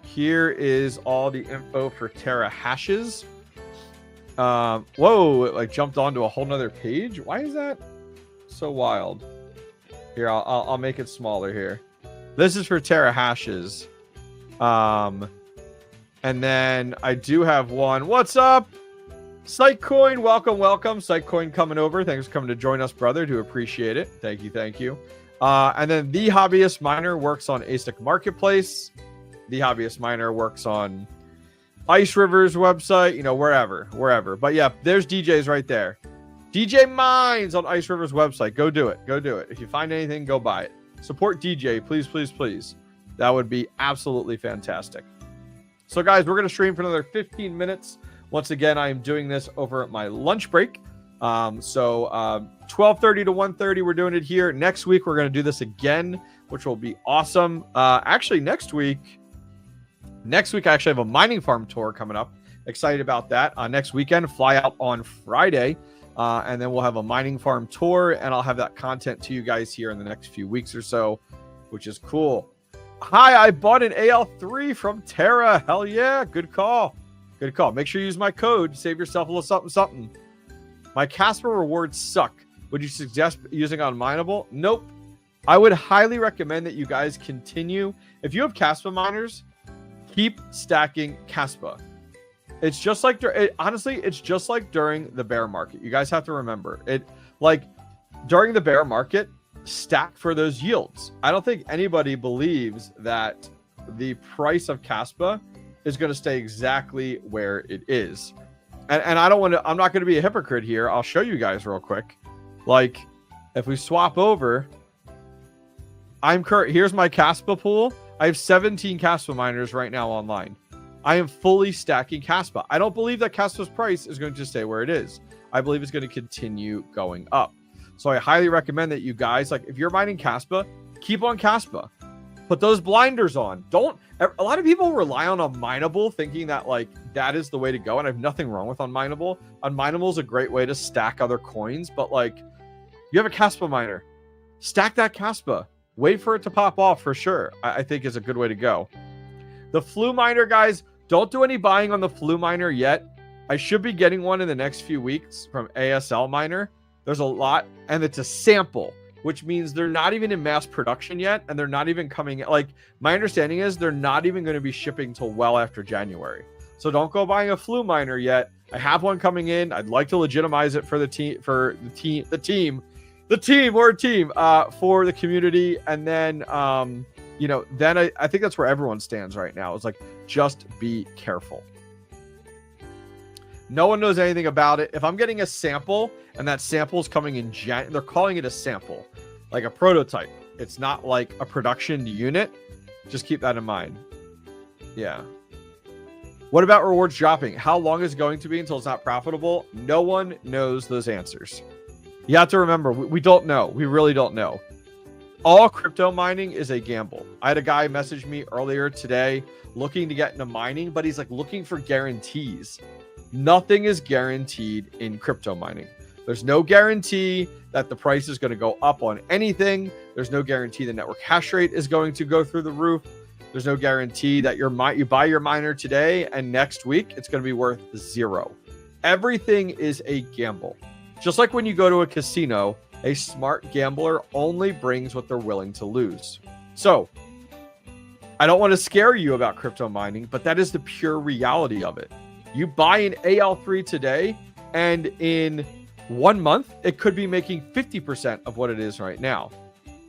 Here is all the info for terahashes. Whoa, it like jumped onto a whole nother page. Why is that so wild? Here, I'll make it smaller here. This is for terahashes. And then I do have one. What's up? Sitecoin, welcome, welcome. Sitecoin coming over. Thanks for coming to join us, brother. Do appreciate it. Thank you, thank you. And then TheHobbyistMiner works on Asic Marketplace. TheHobbyistMiner works on Ice River's website, you know, wherever. But yeah, there's DJs right there. DJ Mines on Ice River's website. Go do it. Go do it. If you find anything, go buy it. Support DJ, please, please, please. That would be absolutely fantastic. So guys, we're going to stream for another 15 minutes. Once again, I am doing this over at my lunch break. 12:30 to 1:30, we're doing it here. Next week, we're going to do this again, which will be awesome. Actually, next week, I actually have a mining farm tour coming up. Excited about that. Next weekend, fly out on Friday. And then we'll have a mining farm tour, and I'll have that content to you guys here in the next few weeks or so, which is cool. Hi, I bought an AL3 from Terra. Hell yeah. Good call. Good call. Make sure you use my code. Save yourself a little something, something. My Caspa rewards suck. Would you suggest using on Mineable? Nope. I would highly recommend that you guys continue. If you have Caspa miners, keep stacking Caspa. It's just like, honestly, it's just like during the bear market. You guys have to remember it. Like during the bear market, stack for those yields. I don't think anybody believes that the price of Caspa is going to stay exactly where it is. And I don't want to, I'm not going to be a hypocrite here. I'll show you guys real quick. Like if we swap over, here's my Caspa pool. I have 17 Caspa miners right now online. I am fully stacking Caspa. I don't believe that Caspa's price is going to stay where it is. I believe it's going to continue going up. So I highly recommend that you guys, like if you're mining Caspa, keep on Caspa. Put those blinders on. A lot of people rely on Unmineable thinking that like that is the way to go. And I have nothing wrong with Unmineable. Unmineable is a great way to stack other coins. But like you have a Caspa miner, stack that Caspa. Wait for it to pop off for sure. I think is a good way to go. The Flu Miner, guys, don't do any buying on the Flu Miner yet. I should be getting one in the next few weeks from ASL Miner. There's a lot, and it's a sample, which means they're not even in mass production yet, and they're not even coming. Like, my understanding is they're not even going to be shipping till well after January. So don't go buying a Flu Miner yet. I have one coming in. I'd like to legitimize it for the team, for the community, and then you know, then I think that's where everyone stands right now. It's like, just be careful. No one knows anything about it. If I'm getting a sample and that sample is coming in they're calling it a sample, like a prototype. It's not like a production unit. Just keep that in mind. Yeah. What about rewards dropping? How long is it going to be until it's not profitable? No one knows those answers. You have to remember, we don't know. We really don't know. All crypto mining is a gamble. I had a guy message me earlier today looking to get into mining, but he's like looking for guarantees. Nothing is guaranteed in crypto mining. There's no guarantee that the price is going to go up on anything. There's no guarantee the network hash rate is going to go through the roof. There's no guarantee that you buy your miner today and next week it's going to be worth 0. Everything is a gamble. Just like when you go to a casino, a smart gambler only brings what they're willing to lose. So I don't want to scare you about crypto mining, but that is the pure reality of it. You buy an AL3 today, and in 1 month, it could be making 50% of what it is right now.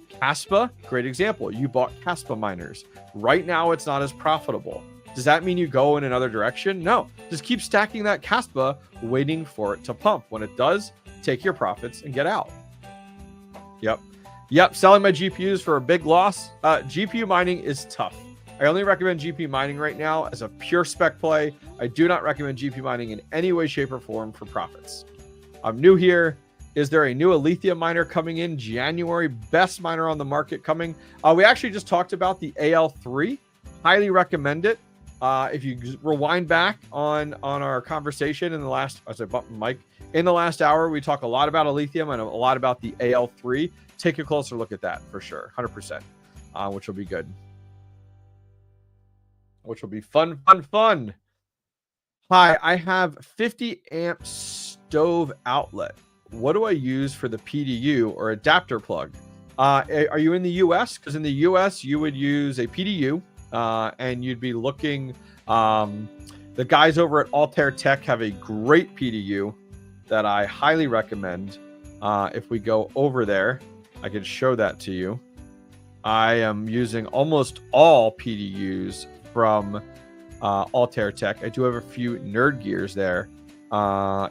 Caspa, great example. You bought Caspa miners. Right now, it's not as profitable. Does that mean you go in another direction? No. Just keep stacking that Caspa, waiting for it to pump. When it does, take your profits and get out. Yep. Selling my GPUs for a big loss. GPU mining is tough. I only recommend GPU mining right now as a pure spec play. I do not recommend GPU mining in any way, shape, or form for profits. I'm new here. Is there a new Alephium miner coming in January? Best miner on the market coming. We actually just talked about the AL3. Highly recommend it. If you rewind back on our conversation in the last, as I bumped my mic, in the last hour, we talk a lot about Alephium and a lot about the AL3. Take a closer look at that for sure, 100%, which will be good. Which will be fun. Hi, I have 50 amp stove outlet. What do I use for the PDU or adapter plug? Are you in the US? Because in the US, you would use a PDU. And you'd be looking, the guys over at Altair Tech have a great PDU that I highly recommend. If we go over there, I can show that to you. I am using almost all PDUs from Altair Tech. I do have a few nerd gears there.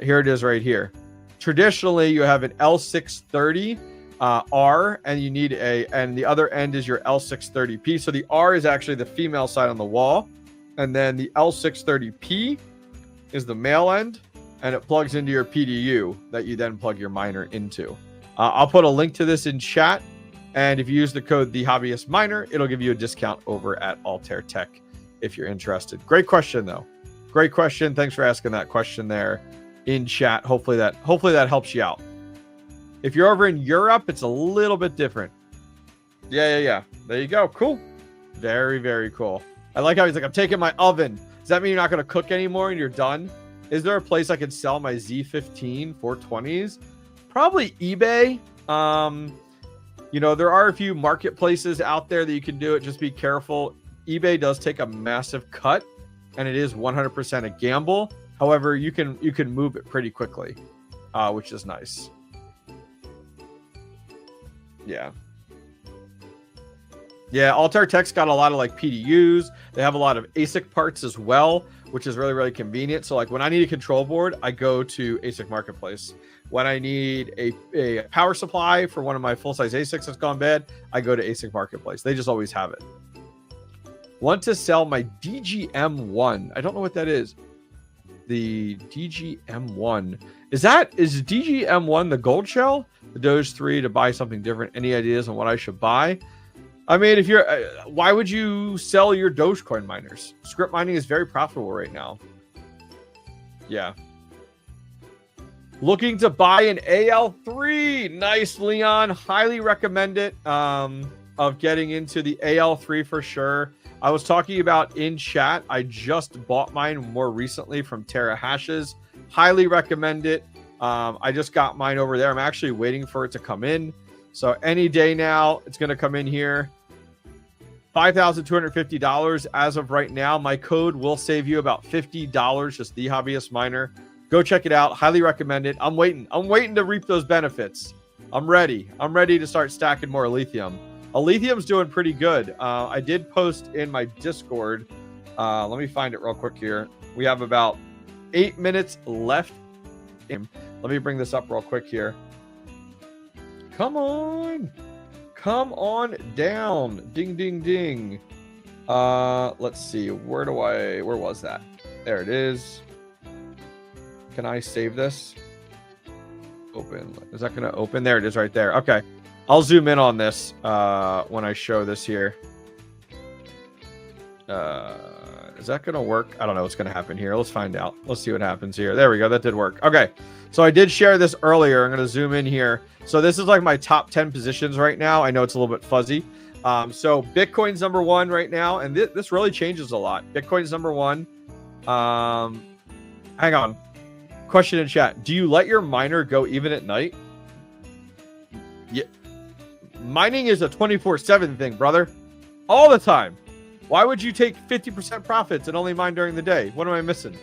Here it is right here. Traditionally, you have an L630 R, and you need and the other end is your L630P. So the R is actually the female side on the wall, and then the L630P is the male end, and it plugs into your PDU that you then plug your miner into. I'll put a link to this in chat, and if you use the code TheHobbyistMiner, it'll give you a discount over at Altair Tech if you're interested. Great question though. Great question. Thanks for asking that question there in chat. Hopefully that helps you out. If you're over in Europe, it's a little bit different. Yeah. There you go. Cool. Very, very cool. I like how he's like, I'm taking my oven. Does that mean you're not going to cook anymore and you're done? Is there a place I could sell my Z15 420s? Probably eBay. You know, there are a few marketplaces out there that you can do it. Just be careful. eBay does take a massive cut, and it is 100% a gamble. However, you can move it pretty quickly, which is nice. Yeah, Altair Tech's got a lot of like PDUs. They have a lot of Asic parts as well, which is really, really convenient. So like when I need a control board, I go to Asic Marketplace. When I need a power supply for one of my full-size Asics that's gone bad, I go to Asic Marketplace. They just always have it. Want to sell my DGM1. I don't know what that is. The DGM1. Is DGM1 the gold shell? The Doge 3 to buy something different. Any ideas on what I should buy? I mean, if you're, why would you sell your Dogecoin miners? Scrypt mining is very profitable right now. Yeah. Looking to buy an AL3. Nice, Leon. Highly recommend it. Of getting into the AL3 for sure. I was talking about in chat. I just bought mine more recently from Terra Hashes. Highly recommend it. I just got mine over there. I'm actually waiting for it to come in. So any day now, it's going to come in here. $5,250 as of right now. My code will save you about $50, just the Hobbyist Miner. Go check it out. Highly recommend it. I'm waiting to reap those benefits. I'm ready to start stacking more Alethium. Alethium's doing pretty good. I did post in my Discord. Let me find it real quick here. We have about 8 minutes left. Let me bring this up real quick here. Come on down. Ding, ding, ding. Let's see. Where was that? There it is. Can I save this? Open. Is that going to open? There it is right there. Okay. I'll zoom in on this when I show this here. Is that going to work? I don't know what's going to happen here. Let's find out. Let's see what happens here. There we go. That did work. Okay. So I did share this earlier. I'm going to zoom in here. So this is like my top 10 positions right now. I know it's a little bit fuzzy. So Bitcoin's number one right now. And this really changes a lot. Bitcoin's number one. Hang on. Question in chat. Do you let your miner go even at night? Yeah. Mining is a 24/7 thing, brother. All the time. Why would you take 50% profits and only mine during the day? What am I missing?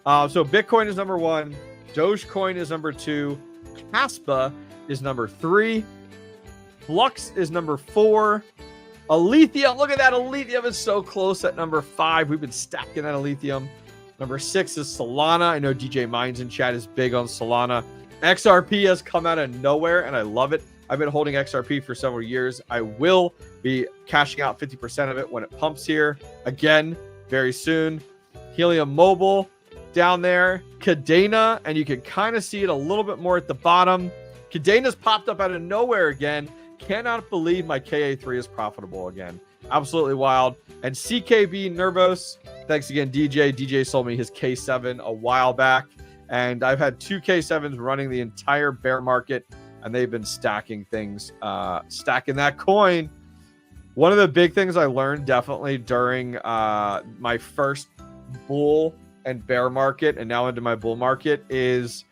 So Bitcoin is number 1. Dogecoin is number 2. Caspa is number 3. Flux is number 4. Alethium, look at that. Alethium is so close at number 5. We've been stacking that Alethium. Number 6 is Solana. I know DJ Mines in chat is big on Solana. XRP has come out of nowhere, and I love it. I've been holding XRP for several years. I will be cashing out 50% of it when it pumps here. Again, very soon. Helium Mobile down there. Kadena, and you can kind of see it a little bit more at the bottom. Kadena's popped up out of nowhere again. Cannot believe my KA3 is profitable again. Absolutely wild. And CKB Nervos, thanks again, DJ. DJ sold me his K7 a while back, and I've had 2 K7s running the entire bear market, and they've been stacking things, stacking that coin. One of the big things I learned definitely during my first bull and bear market, and now into my bull market, is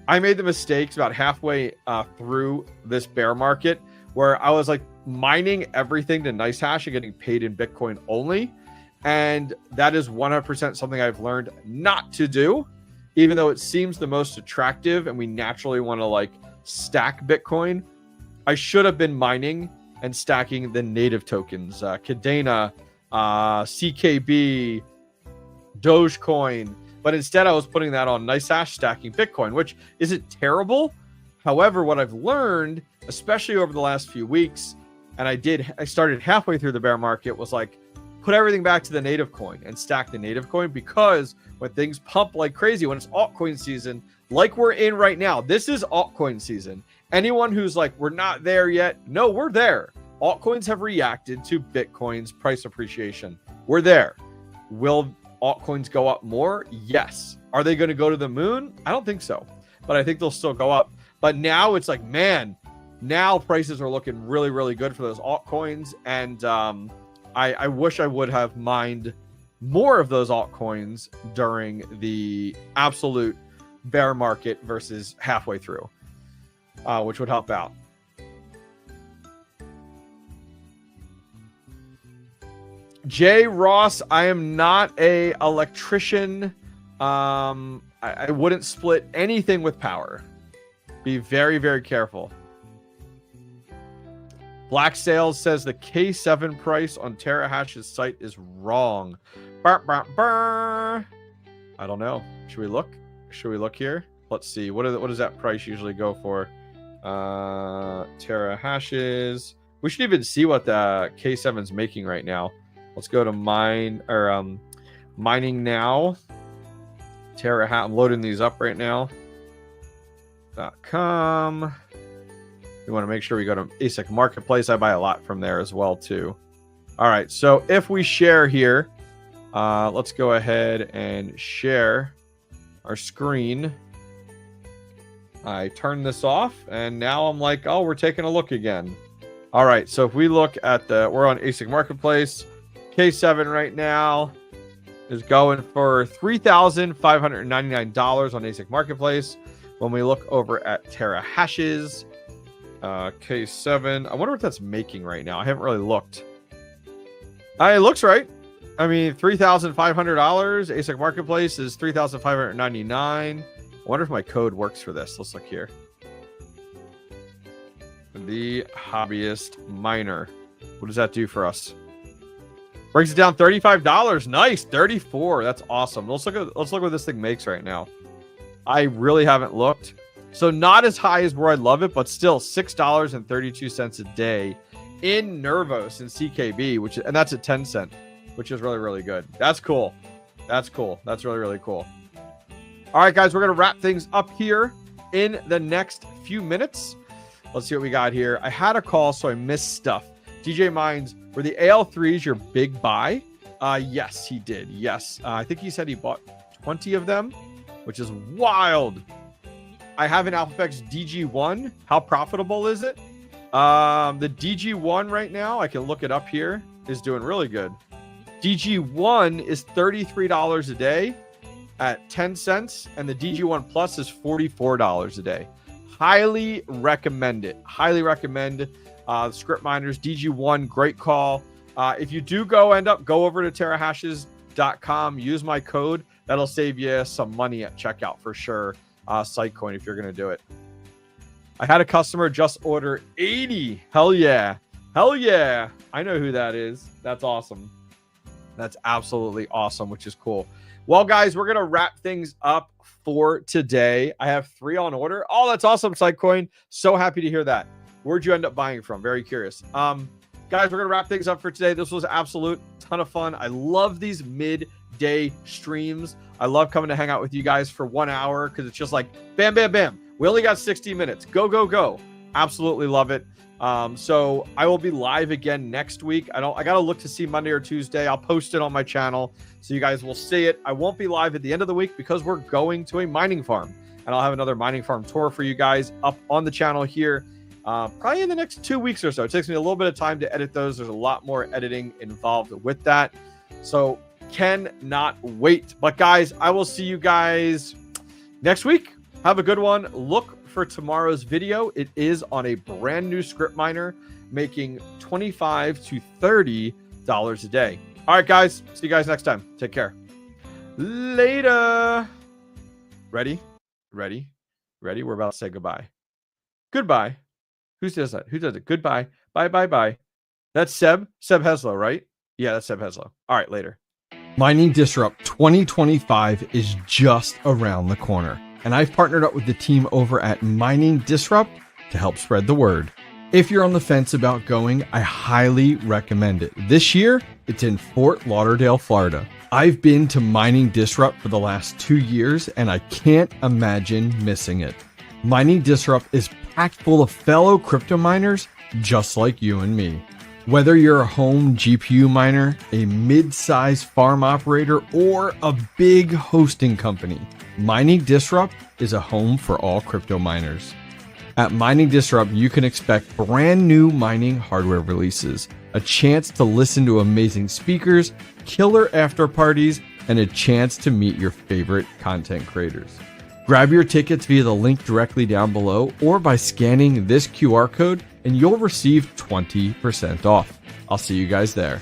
I made the mistakes about halfway through this bear market where I was like mining everything to nice hash and getting paid in Bitcoin only. And that is 100% something I've learned not to do, even though it seems the most attractive and we naturally want to like stack Bitcoin. I should have been mining and stacking the native tokens, Kadena, CKB, Dogecoin. But instead, I was putting that on nice hash stacking Bitcoin, which isn't terrible. However, what I've learned, especially over the last few weeks, and I started halfway through the bear market, was like, put everything back to the native coin and stack the native coin, because when things pump like crazy, when it's altcoin season, like we're in right now, this is altcoin season. Anyone who's like, we're not there yet, no, we're there. Altcoins have reacted to Bitcoin's price appreciation. We're there. Will altcoins go up more? Yes. Are they going to go to the moon? I don't think so, but I think they'll still go up. But now it's like, man, now prices are looking really, really good for those altcoins. And I wish I would have mined more of those altcoins during the absolute bear market versus halfway through, which would help out. Jay Ross, I am not a electrician. I wouldn't split anything with power. Be very, very careful. Black Sales says the K7 price on TerraHash's site is wrong. Burr, burr, burr. I don't know. Should we look? Should we look here? Let's see. What does that price usually go for? TerraHashes. We should even see what the K7's making right now. Let's go to mining now. TerraHash. I'm loading these up right now. .com. We want to make sure we go to Asic Marketplace. I buy a lot from there as well too. All right, so if we share here, let's go ahead and share our screen. I turn this off, and now I'm like, oh, we're taking a look again. All right, so if we look at we're on Asic Marketplace. K7 right now is going for $3,599 on Asic Marketplace. When we look over at TerraHashes, K7, I wonder what that's making right now. I haven't really looked. It looks right. I mean, $3,500. Asic Marketplace is $3,599. I wonder if my code works for this. Let's look here. The Hobbyist Miner. What does that do for us? Brings it down $35. Nice, $34. That's awesome. Let's look what this thing makes right now. I really haven't looked. So not as high as where I love it, but still $6.32 a day in Nervos and CKB, and that's at 10 cents, which is really, really good. That's cool. That's cool. That's really, really cool. All right, guys, we're going to wrap things up here in the next few minutes. Let's see what we got here. I had a call, so I missed stuff. DJ Mines, were the AL3s your big buy? Yes, he did. Yes. I think he said he bought 20 of them, which is wild. I have an 𝐓𝐵𝐿𝐻 DG1. How profitable is it? The DG1 right now, I can look it up here, is doing really good. DG1 is $33 a day at 10 cents, and the DG1 Plus is $44 a day. Highly recommend it. Highly recommend Scrypt miners. DG1, great call. If you do go over to terahashes.com, use my code. That'll save you some money at checkout for sure. Sitecoin, if you're going to do it. I had a customer just order 80. Hell yeah. Hell yeah. I know who that is. That's awesome. That's absolutely awesome, which is cool. Well, guys, we're going to wrap things up for today. I have 3 on order. Oh, that's awesome, Sitecoin. So happy to hear that. Where'd you end up buying from? Very curious. Guys, we're going to wrap things up for today. This was an absolute ton of fun. I love these midday streams. I love coming to hang out with you guys for 1 hour because it's just like bam, bam, bam. We only got 60 minutes. Go, go, go. Absolutely love it. So I will be live again next week. I got to look to see Monday or Tuesday. I'll post it on my channel so you guys will see it. I won't be live at the end of the week because we're going to a mining farm, and I'll have another mining farm tour for you guys up on the channel here. Probably in the next 2 weeks or so. It takes me a little bit of time to edit those. There's a lot more editing involved with that. So cannot wait. But guys, I will see you guys next week. Have a good one. Look for tomorrow's video. It is on a brand new Scrypt miner making $25 to $30 a day. All right, guys. See you guys next time. Take care. Later. Ready? Ready? Ready? We're about to say goodbye. Goodbye. Who does that? Who does it? Goodbye. Bye, bye, bye. That's 𝐓𝐫𝐻LO, right? Yeah, that's 𝐓𝐫𝐻LO. All right, later. Mining Disrupt 2025 is just around the corner, and I've partnered up with the team over at Mining Disrupt to help spread the word. If you're on the fence about going, I highly recommend it. This year, it's in Fort Lauderdale, Florida. I've been to Mining Disrupt for the last 2 years, and I can't imagine missing it. Mining Disrupt is packed full of fellow crypto miners just like you and me. Whether you're a home GPU miner, a mid-sized farm operator, or a big hosting company, Mining Disrupt is a home for all crypto miners. At Mining Disrupt, you can expect brand new mining hardware releases, a chance to listen to amazing speakers, killer after parties, and a chance to meet your favorite content creators. Grab your tickets via the link directly down below or by scanning this QR code and you'll receive 20% off. I'll see you guys there.